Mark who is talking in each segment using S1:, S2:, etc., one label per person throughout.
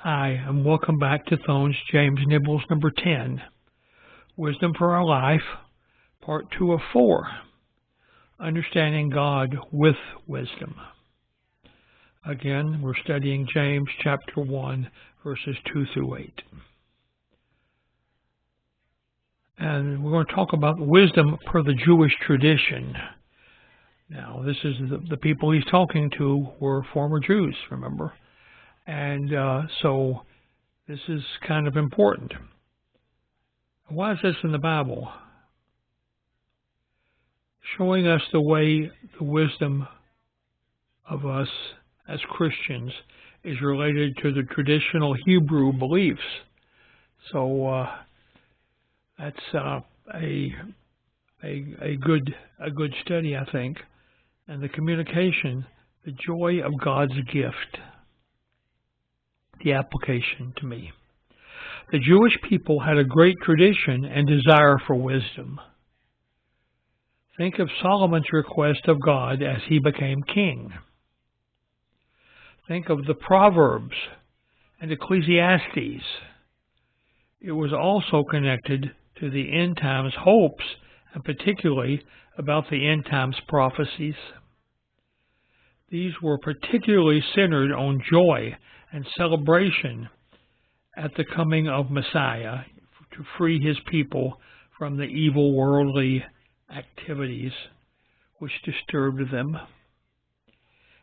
S1: Hi, and welcome back to Thone's James Nibbles number 10, Wisdom for Our Life, part 2 of 4, Understanding God with Wisdom. Again, we're studying James chapter 1, verses 2 through 8. And we're going to talk about wisdom per the Jewish tradition. Now, this is the people he's talking to were former Jews, remember? And so this is kind of important. Why is this in the Bible? Showing us the way the wisdom of us as Christians is related to the traditional Hebrew beliefs. So that's a good study, I think. And the communication, the joy of God's gift. The application to me. The Jewish people had a great tradition and desire for wisdom. Think of Solomon's request of God as he became king. Think of the Proverbs and Ecclesiastes. It was also connected to the end times hopes, and particularly about the end times prophecies. These were particularly centered on joy and celebration at the coming of Messiah to free his people from the evil worldly activities which disturbed them.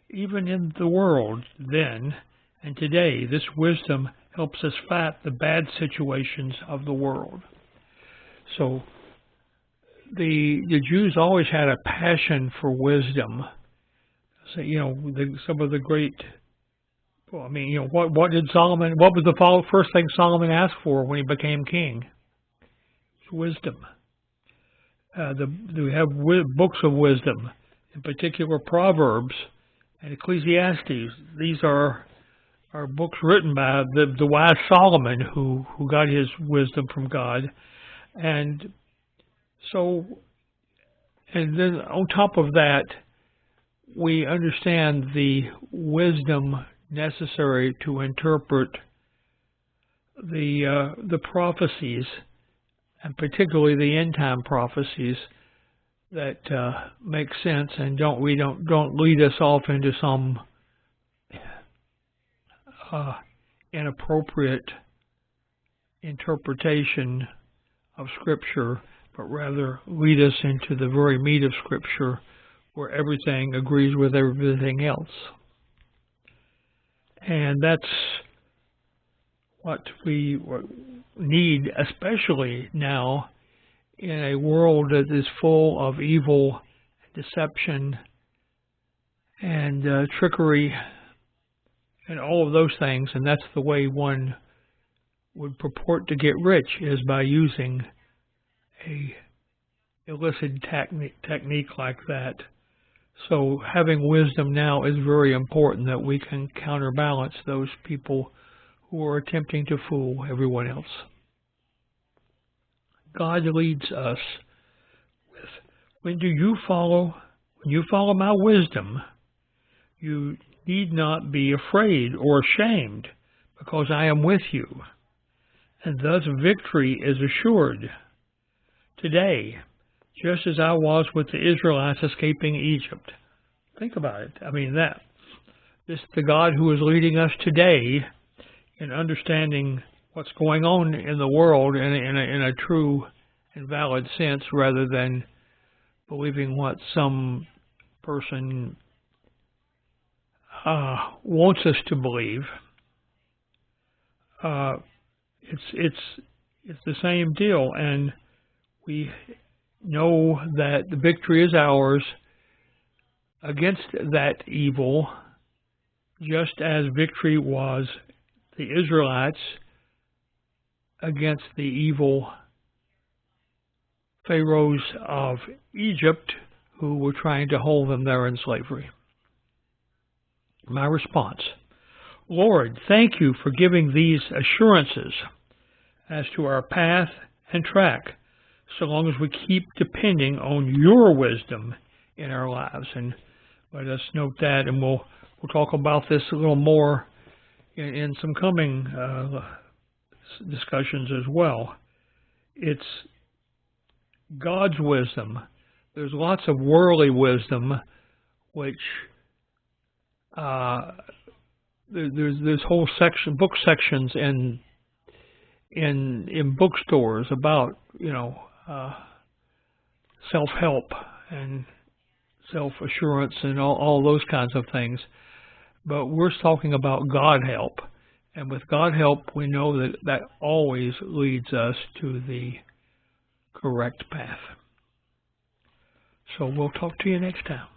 S1: Even in the world then and today, this wisdom helps us fight the bad situations of the world. So the Jews always had a passion for wisdom. So, some of the great... Well, what did Solomon? What was the first thing Solomon asked for when he became king? Wisdom. We have books of wisdom, in particular Proverbs and Ecclesiastes. These are books written by the wise Solomon, who got his wisdom from God, and then on top of that, we understand the wisdom necessary to interpret the prophecies, and particularly the end time prophecies that make sense and don't lead us off into some inappropriate interpretation of Scripture, but rather lead us into the very meat of Scripture, where everything agrees with everything else. And that's what we need, especially now in a world that is full of evil, deception, and trickery, and all of those things. And that's the way one would purport to get rich, is by using a illicit technique like that. So having wisdom now is very important, that we can counterbalance those people who are attempting to fool everyone else. God leads us with, when you follow my wisdom, you need not be afraid or ashamed, because I am with you, and thus victory is assured. Today, just as I was with the Israelites escaping Egypt. Think about it. The God who is leading us today in understanding what's going on in the world in a true and valid sense, rather than believing what some person wants us to believe. It's the same deal, and we know that the victory is ours against that evil, just as victory was the Israelites against the evil pharaohs of Egypt who were trying to hold them there in slavery. My response: Lord, thank you for giving these assurances as to our path and track, so long as we keep depending on your wisdom in our lives. And let us note that, and we'll talk about this a little more in some coming discussions as well. It's God's wisdom. There's lots of worldly wisdom, which there's whole book sections in bookstores about self-help and self-assurance and all those kinds of things. But we're talking about God help, and with God help, we know that always leads us to the correct path. So we'll talk to you next time.